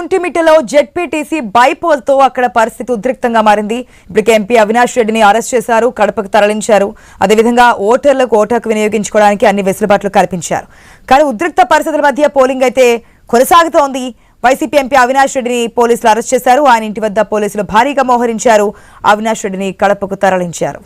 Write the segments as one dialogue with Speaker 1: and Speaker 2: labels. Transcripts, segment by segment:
Speaker 1: ఒంటిమిట్టలో ZPTC bypoll తో అక్కడ పరిస్థితి ఉద్రిక్తంగా మారింది. ఇప్పటికే ఎంపీ అవినాష్ రెడ్డిని అరెస్ట్ చేశారు, కడపకు తరలించారు. అదేవిధంగా ఓటర్లకు ఓటు హక్కు వినియోగించుకోవడానికి అన్ని వెసులుబాట్లు కల్పించారు. కానీ ఉద్రిక్త పరిస్థితుల మధ్య పోలింగ్ అయితే కొనసాగుతోంది. వైసీపీ ఎంపీ అవినాష్ రెడ్డిని పోలీసులు అరెస్ట్ చేశారు. ఆయన ఇంటి వద్ద పోలీసులు భారీగా మోహరించారు. అవినాష్ రెడ్డిని కడపకు తరలించారు.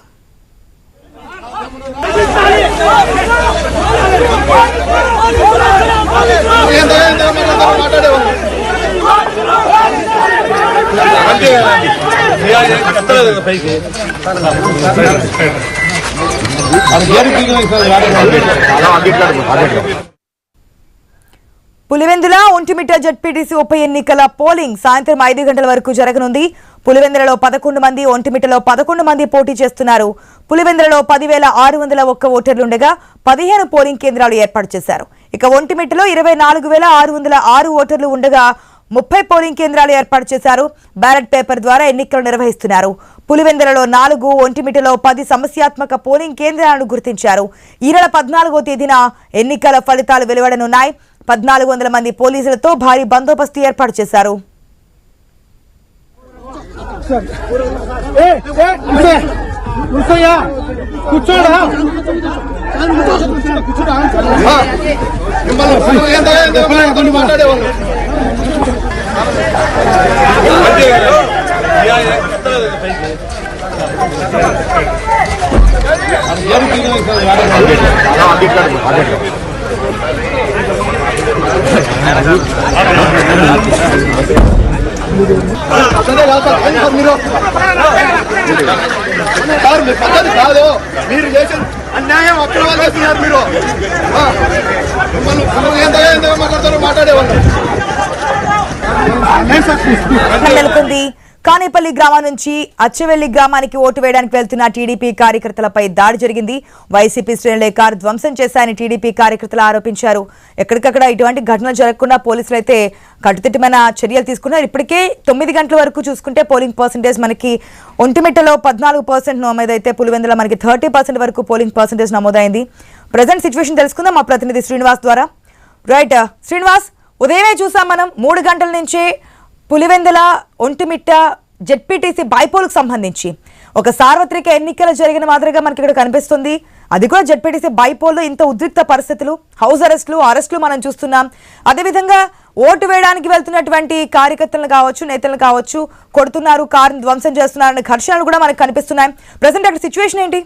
Speaker 1: పులివెందుల ఒంటిమిట్ట జెడ్పీటీసీ ఉప ఎన్నికల పోలింగ్ సాయంత్రం 5 గంటల వరకు జరగనుంది. పులివెందులలో 11 మంది, ఒంటిమిట్టలో 11 మంది పోటీ చేస్తున్నారు. పులివెందులలో 10,601 ఓటర్లుండగా 15 పోలింగ్ కేంద్రాలు ఏర్పాటు చేశారు. ఇక ఒంటిమిట్టలో 24,606 ఓటర్లు ఉండగా 30 పోలింగ్ కేంద్రాలు ఏర్పాటు చేశారు. బ్యాలెట్ పేపర్ ద్వారా ఎన్నికలు నిర్వహిస్తున్నారు. పులివెందులలో 4, ఒంటిమిట్టలో 10 సమస్యాత్మక పోలింగ్ కేంద్రాలను గుర్తించారు. ఈ నెల 14వ తేదీన ఎన్నికల ఫలితాలు వెలువడనున్నాయి. 1,400 మంది పోలీసులతో భారీ బందోబస్తు ఏర్పాటు చేశారు.
Speaker 2: కాదు మీరు చేసిన అన్యాయం అక్రమాలు చేస్తున్నారు. మీరు మాట్లాడేవాళ్ళు
Speaker 1: నెలకొంది. కానేపల్లి గ్రామం నుంచి అచ్చవెల్లి గ్రామానికి ఓటు వేయడానికి వెళ్తున్న టీడీపీ కార్యకర్తలపై దాడి జరిగింది. వైసీపీ శ్రేణులే కారు ధ్వంసం చేశారని టీడీపీ కార్యకర్తలు ఆరోపించారు. ఎక్కడికక్కడ ఇటువంటి ఘటనలు జరగకుండా పోలీసులు అయితే కట్టుదిట్టమైన చర్యలు తీసుకున్నారు. ఇప్పటికే 9 గంటల వరకు చూసుకుంటే పోలింగ్ పర్సెంటేజ్ మనకి ఒంటిమిట్టలో 14% నమోదైతే పులివెందుల మనకి 30% వరకు పోలింగ్ పర్సెంటేజ్ నమోదైంది. ప్రజెంట్ సిచ్యువేషన్ తెలుసుకుందాం మా ప్రతినిధి శ్రీనివాస్ ద్వారా. రైట్ శ్రీనివాస్, ఉదయమే చూసాం మనం 3 గంటల నుంచే పులివెందుల ఒంటిమిట్ట జెడ్పీటీసీ బైపోల్కు సంబంధించి ఒక సార్వత్రిక ఎన్నికలు జరిగిన మాదిరిగా మనకి ఇక్కడ కనిపిస్తుంది. అది కూడా జెడ్పీటీసీ బైపోల్లో ఇంత ఉద్రిక్త పరిస్థితులు, హౌస్ అరెస్టులు మనం చూస్తున్నాం. అదేవిధంగా ఓటు వేయడానికి వెళ్తున్నటువంటి కార్యకర్తలను కావచ్చు, నేతలను కావచ్చు కొడుతున్నారు, కారుని ధ్వంసం చేస్తున్నారనే ఘర్షణలు కూడా మనకు కనిపిస్తున్నాయి. ప్రజెంట్ అక్కడ సిచ్యువేషన్ ఏంటి?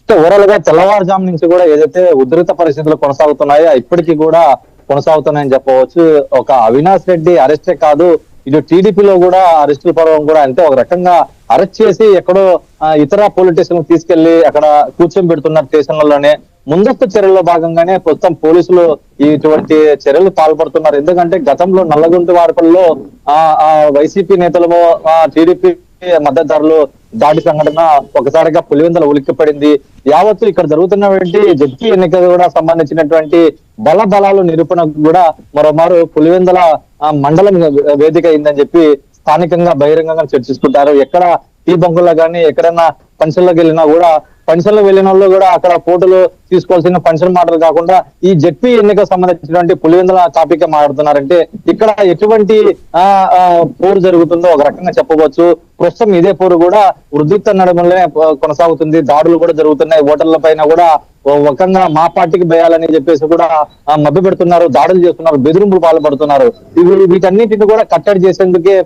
Speaker 3: ఓవరాల్ గా తెల్లవారుజాము నుంచి కూడా ఏదైతే ఉద్రిక్త పరిస్థితులు కొనసాగుతున్నాయో ఇప్పటికీ కూడా కొనసాగుతున్నాయని చెప్పవచ్చు. ఒక అవినాష్ రెడ్డి అరెస్టే కాదు, ఇటు టీడీపీలో కూడా అరెస్టుల పర్వం కూడా అంటే ఒక రకంగా అరెస్ట్ చేసి ఎక్కడో ఇతర పోలీస్ స్టేషన్ తీసుకెళ్లి అక్కడ కూర్చోబెడుతున్న స్టేషన్లలోనే ముందస్తు చర్యల్లో భాగంగానే ప్రస్తుతం పోలీసులు ఇటువంటి చర్యలు పాల్పడుతున్నారు. ఎందుకంటే గతంలో నల్లగొండ వార్పుల్లో వైసీపీ నేతలు టీడీపీ మద్దతుదారులు దాడి సంఘటన ఒకసారిగా పులివెందుల ఉలిక్కిపడింది. యావత్తు ఇక్కడ జరుగుతున్నటువంటి జడ్పీ ఎన్నికలు కూడా సంబంధించినటువంటి బలాలు నిరూపణ కూడా మరోమారు పులివెందుల మండలం వేదిక అయిందని చెప్పి స్థానికంగా బహిరంగంగా చర్చిస్తుంటారు. ఎక్కడ టీ బంకుల్లో కానీ ఎక్కడైనా ఫంక్షన్లకు వెళ్ళినా కూడా పెన్షన్లు వెళ్ళిన వాళ్ళు కూడా అక్కడ ఫోటోలు తీసుకోవాల్సిన పెన్షన్ మాటలు కాకుండా ఈ జెడ్పీ ఎన్నికకు సంబంధించినటువంటి పులివెందుల టాపిక్ మాట్లాడుతున్నారంటే ఇక్కడ ఎటువంటి పోరు జరుగుతుందో ఒక రకంగా చెప్పవచ్చు. ప్రస్తుతం ఇదే పోరు కూడా ఉద్రిక్త నడమలనే కొనసాగుతుంది. దాడులు కూడా జరుగుతున్నాయి. ఓటర్ల పైన కూడా ఒకంగా మా పార్టీకి భయాలని చెప్పేసి కూడా మభ్య పెడుతున్నారు, దాడులు చేస్తున్నారు, బెదిరింపులు పాల్పడుతున్నారు. వీటన్నిటిని కూడా కట్టడి చేసేందుకే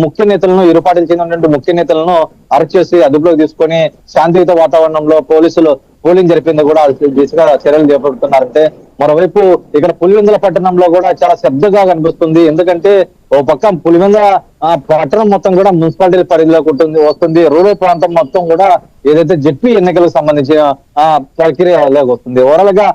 Speaker 3: ముఖ్య నేతలను, ఇరు పార్టీలు చెందినటువంటి ముఖ్య నేతలను అరెస్ట్ చేసి అదుపులోకి తీసుకొని శాంతియుత వాతావరణంలో పోలీసులు పోలింగ్ జరిపింది కూడా దిశగా చర్యలు చేపడుతున్నారంటే మరోవైపు ఇక్కడ పులివెందుల పట్టణంలో కూడా చాలా శ్రద్ధగా కనిపిస్తుంది. ఎందుకంటే ఓ పక్క పులివెందుల పట్టణం మొత్తం కూడా మున్సిపాలిటీ పరిధిలోకి వస్తుంది. రూరల్ ప్రాంతం మొత్తం కూడా ఏదైతే జెడ్పీ ఎన్నికలకు సంబంధించిన ప్రక్రియలోకి వస్తుంది. ఓవరాల్ గా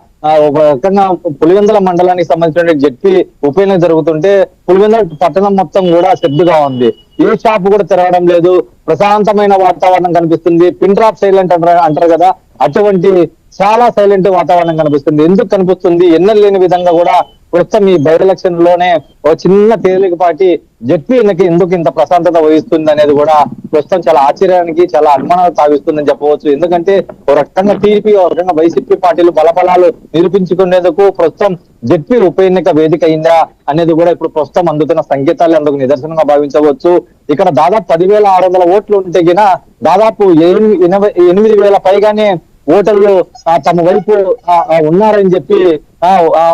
Speaker 3: ఒక రకంగా పులివెందుల మండలానికి సంబంధించిన జెడ్పీ ఉప ఎన్నిక జరుగుతుంటే పులివెందుల పట్టణం మొత్తం కూడా శ్రద్ధగా ఉంది. ఏ షాప్ కూడా తిరగడం లేదు, ప్రశాంతమైన వాతావరణం కనిపిస్తుంది. పిన్ డ్రాప్ సైలెంట్ అంటారు కదా, అటువంటి చాలా సైలెంట్ వాతావరణం కనిపిస్తుంది. ఎందుకు కనిపిస్తుంది? ఎన్నెలు లేని విధంగా కూడా ప్రస్తుతం ఈ బై ఎలక్షన్ లోనే ఒక చిన్న తేలికపాటి జడ్పీ ఎందుకు ఇంత ప్రశాంతత వహిస్తుంది అనేది కూడా ప్రస్తుతం చాలా ఆశ్చర్యానికి చాలా అనుమానాలు తావిస్తుందని చెప్పవచ్చు. ఎందుకంటే ఒక రకంగా టీడీపీ ఒక రకంగా వైసీపీ పార్టీలు బలబలాలు నిరూపించుకునేందుకు ప్రస్తుతం జడ్పీ ఉప ఎన్నిక వేదిక అయిందా అనేది కూడా ఇప్పుడు ప్రస్తుతం అందుతున్న సంకేతాలు అందుకు నిదర్శనంగా భావించవచ్చు. ఇక్కడ దాదాపు 10,600 ఓట్లు ఉంటే గిన దాదాపు 8,000 పైగానే ఓటర్లు తమ వైపు ఉన్నారని చెప్పి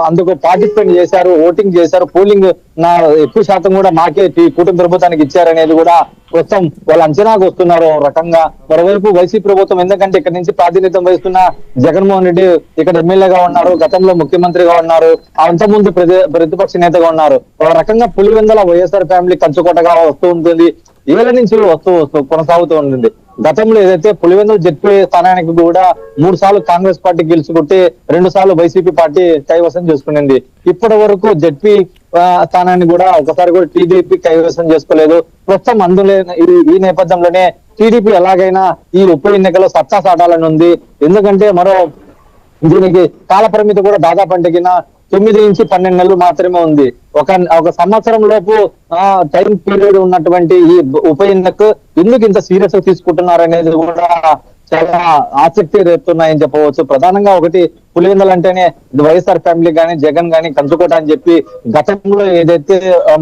Speaker 3: అందుకు పార్టిసిపేట్ చేశారు, ఓటింగ్ చేశారు, పోలింగ్ ఎక్కువ శాతం కూడా మాకే కూటమి ప్రభుత్వానికి ఇచ్చారనేది కూడా ప్రస్తుతం వాళ్ళు అంచనాకు వస్తున్నారు రకంగా. మరోవైపు వైసీపీ ప్రభుత్వం ఎందుకంటే ఇక్కడ నుంచి ప్రాతినిధ్యం వహిస్తున్న జగన్మోహన్ రెడ్డి ఇక్కడ ఎమ్మెల్యేగా ఉన్నారు, గతంలో ముఖ్యమంత్రిగా ఉన్నారు, అంతకుముందు ప్రతిపక్ష నేతగా ఉన్నారు. ఒక రకంగా పులివెందుల వైఎస్ఆర్ ఫ్యామిలీ కంచుకోటగా వస్తూ ఉంటుంది, ఏళ్ల నుంచి వస్తూ కొనసాగుతూ ఉంటుంది. గతంలో ఏదైతే పులివెందుల జడ్పీ స్థానానికి కూడా 3 సార్లు కాంగ్రెస్ పార్టీ గెలుచుకుంటే 2 సార్లు వైసీపీ పార్టీ కైవసం చేసుకునింది. ఇప్పటి వరకు జడ్పీ స్థానాన్ని కూడా ఒకసారి కూడా టీడీపీ కైవసం చేసుకోలేదు. ప్రస్తుతం అందులో ఈ నేపథ్యంలోనే టీడీపీ ఎలాగైనా ఈ ఉప ఎన్నికలో సత్తా సాటాలని ఉంది. ఎందుకంటే దీనికి కాల పరిమితి కూడా దాదాపు అంటే 9 నుంచి 12 నెలలు మాత్రమే ఉంది. ఒక సంవత్సరం లోపు టైం పీరియడ్ ఉన్నటువంటి ఈ ఉప ఎన్నిక ఎందుకు ఇంత సీరియస్ గా తీసుకుంటున్నారు అనేది కూడా చాలా ఆసక్తి రేపుతున్నాయని చెప్పవచ్చు. ప్రధానంగా ఒకటి పులివెందులు అంటేనే వైఎస్ఆర్ ఫ్యామిలీ గానీ జగన్ గానీ కంచుకోట అని చెప్పి గతంలో ఏదైతే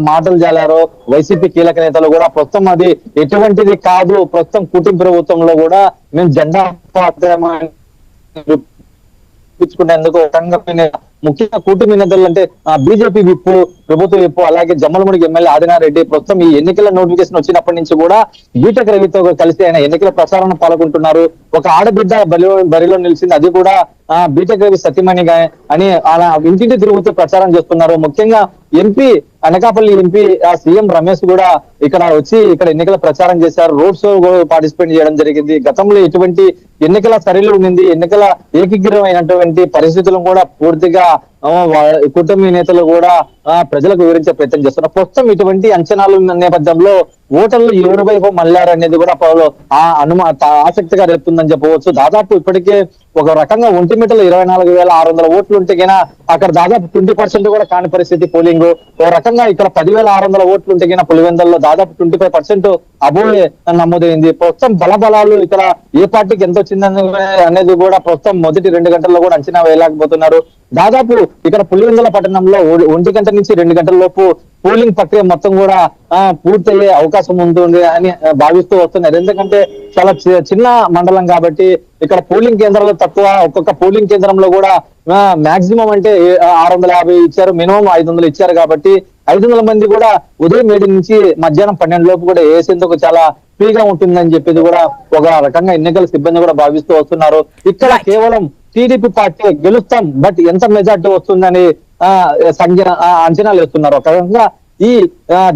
Speaker 3: మాటలు జాలారో వైసీపీ కీలక నేతలు కూడా ప్రస్తుతం అది ఎటువంటిది కాదు, ప్రస్తుతం కూటమి ప్రభుత్వంలో కూడా మేము జెండా చూపించుకునేందుకు ముఖ్యంగా కూటమి నేతలు అంటే బీజేపీ విప్పు, ప్రభుత్వ విప్పు, అలాగే జమ్మలమడుగు ఎమ్మెల్యే ఆదినారెడ్డి ప్రస్తుతం ఈ ఎన్నికల నోటిఫికేషన్ వచ్చినప్పటి నుంచి కూడా బీటెక్ రవితో కలిసి ఆయన ఎన్నికల ప్రచారంలో పాల్గొంటున్నారు. ఒక ఆడబిడ్డ బరిలో నిలిచింది, అది కూడా బీటెక్ రవి సతీమణి అని అలా ఇంటింటి తిరుగుతూ ప్రచారం చేస్తున్నారు. ముఖ్యంగా MP Anakapalli MP CM Ramesh కూడా ఇక్కడ వచ్చి ఇక్కడ ఎన్నికల ప్రచారం చేశారు, రోడ్ షో పార్టిసిపేట్ చేయడం జరిగింది. గతంలో ఎటువంటి ఎన్నికల సరిలు ఉంది, ఎన్నికల ఏకీకృతమైనటువంటి పరిస్థితులను కూడా పూర్తిగా కూటమి నేతలు కూడా ప్రజలకు వివరించే ప్రయత్నం చేస్తున్నారు. ప్రస్తుతం ఇటువంటి అంచనాలు నేపథ్యంలో ఓటర్లు ఎవరి వైపు మళ్ళారనేది కూడా ఆసక్తిగా రేపుతుందని చెప్పవచ్చు. దాదాపు ఇప్పటికే ఒక రకంగా ఒంటిమిటలో 24,600 ఓట్లు ఉంటే గినా అక్కడ దాదాపు 20% కూడా కాని పరిస్థితి పోలింగ్. ఒక రకంగా ఇక్కడ 10,600 ఓట్లు ఉంటే గినా పులివెందుల్లో దాదాపు 25% అబోవే నమోదైంది. ప్రస్తుతం బలబలాలు ఇక్కడ ఏ పార్టీకి ఎంత వచ్చిందని అనేది కూడా ప్రస్తుతం మొదటి 2 గంటల్లో కూడా అంచనా వేయలేకపోతున్నారు. దాదాపు ఇక్కడ పులివెందుల పట్టణంలో 1 గంట నుంచి 2 గంటల లోపు పోలింగ్ ప్రక్రియ మొత్తం కూడా పూర్తయ్యే అవకాశం ఉంటుంది అని భావిస్తూ వస్తున్నారు. ఎందుకంటే చాలా చిన్న మండలం కాబట్టి ఇక్కడ పోలింగ్ కేంద్రాలు తక్కువ. ఒక్కొక్క పోలింగ్ కేంద్రంలో కూడా మాక్సిమం అంటే 650 ఇచ్చారు, మినిమం 500 ఇచ్చారు. కాబట్టి 500 మంది కూడా ఉదయం 7 నుంచి మధ్యాహ్నం 12 లోపు కూడా వేసేందుకు చాలా ఫ్రీగా ఉంటుందని చెప్పేది కూడా ఒక రకంగా ఎన్నికల సిబ్బంది కూడా భావిస్తూ వస్తున్నారు. ఇక్కడ కేవలం టీడీపీ పార్టీ గెలుస్తాం, బట్ ఎంత మెజార్టీ వస్తుందని అంచనాలు వేస్తున్నారు. ఒక రకంగా ఈ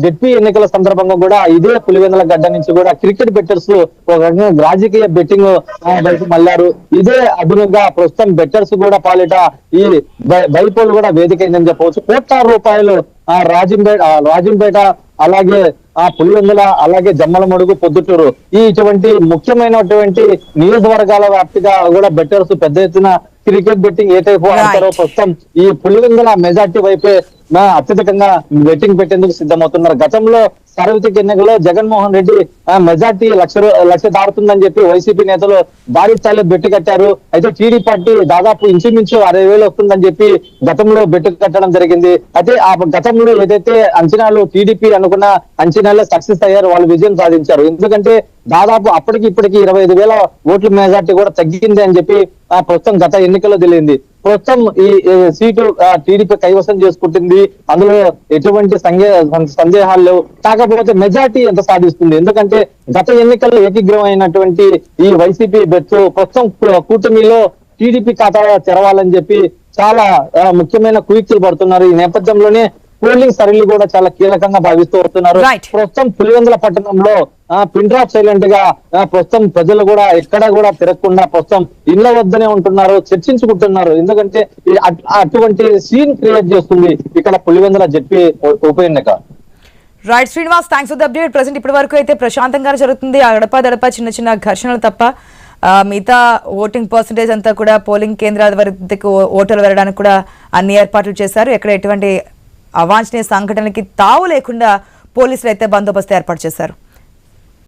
Speaker 3: జడ్పీ ఎన్నికల సందర్భంగా కూడా ఇదే పులివెందుల గడ్డ నుంచి కూడా క్రికెట్ బెట్టర్స్ ఒక రకంగా రాజకీయ బెట్టింగ్ వైపు మళ్ళారు. ఇదే అదునుగా ప్రస్తుతం బెట్టర్స్ కూడా పాలిట ఈ బైపోల్ కూడా వేదిక అయిందని చెప్పవచ్చు. కోట్లాది రూపాయలు రాజంపేట అలాగే పులివెందుల అలాగే జమ్మలమడుగు పొద్దుటూరు ఇటువంటి ముఖ్యమైనటువంటి నియోజకవర్గాల వ్యాప్తిగా కూడా బెట్టర్స్ పెద్ద ఎత్తున క్రికెట్ బెట్టింగ్ ఏ టైపు అంటారో ప్రస్తుతం ఈ పులివెందుల మెజార్టీ వైపే అత్యధికంగా బెట్టింగ్ పెట్టేందుకు సిద్ధమవుతున్నారు. గతంలో సార్వత్రిక ఎన్నికల్లో జగన్మోహన్ రెడ్డి మెజార్టీ లక్ష దాటుతుందని చెప్పి వైసీపీ నేతలు భారీ స్థాయిలో బెట్టు కట్టారు. అయితే టీడీ పార్టీ దాదాపు ఇంచుమించు 60,000 వస్తుందని చెప్పి గతంలో బెట్టు కట్టడం జరిగింది. అయితే ఆ గతంలో ఏదైతే అంచనాలు టీడీపీ అనుకున్న అంచనాల్లో సక్సెస్ అయ్యారు, వాళ్ళు విజయం సాధించారు. ఎందుకంటే దాదాపు అప్పటికి ఇప్పటికి 25,000 ఓట్ల మెజార్టీ కూడా తగ్గింది అని చెప్పి ప్రస్తుతం గత ఎన్నికల్లో తెలియంది. ప్రస్తుతం ఈ సీటు టీడీపీ కైవసం చేసుకుంటుంది, అందులో ఎటువంటి సందేహాలు లేవు. కాకపోతే మెజార్టీ ఎంత సాధిస్తుంది? ఎందుకంటే గత ఎన్నికల్లో ఏకీగ్రహం అయినటువంటి ఈ వైసీపీ బెట్స్ ప్రస్తుతం కూటమిలో టీడీపీ ఖాతా తెరవాలని చెప్పి చాలా ముఖ్యమైన కుయుక్తులు పడుతున్నారు. ఈ నేపథ్యంలోనే పోలింగ్ సరళి కూడా చాలా కీలకంగా భావిస్తూ వస్తున్నారు. ప్రస్తుతం పులివెందుల పట్టణంలో పిన్ డ్రాప్ సైలెంట్ గా ప్రస్తుతం ప్రజలు కూడా ఎక్కడ కూడా తిరగకుండా ప్రస్తుతం ఇళ్ల వద్దనే ఉంటున్నారు, చర్చించుకుంటున్నారు. ఎందుకంటే అటువంటి సీన్ క్రియేట్ చేస్తుంది ఇక్కడ పులివెందుల జడ్పీ ఉప ఎన్నిక.
Speaker 1: Right Srinivas, thanks for the update. Present ఇప్పటి వరకు అయితే ప్రశాంతంగా జరుగుతుంది, అడప చిన్న చిన్న ఘర్షణలు తప్ప మిగతా ఓటింగ్ పర్సంటేజ్ అంతా కూడా పోలింగ్ కేంద్రాల వద్దకు ఓటర్లు వెళ్ళడానికి కూడా అన్ని ఏర్పాట్లు చేశారు. ఎక్కడ ఎటువంటి అవాంఛనీయ సంఘటనలకి తావు లేకుండా పోలీసులు అయితే బందోబస్తు ఏర్పాటు చేశారు.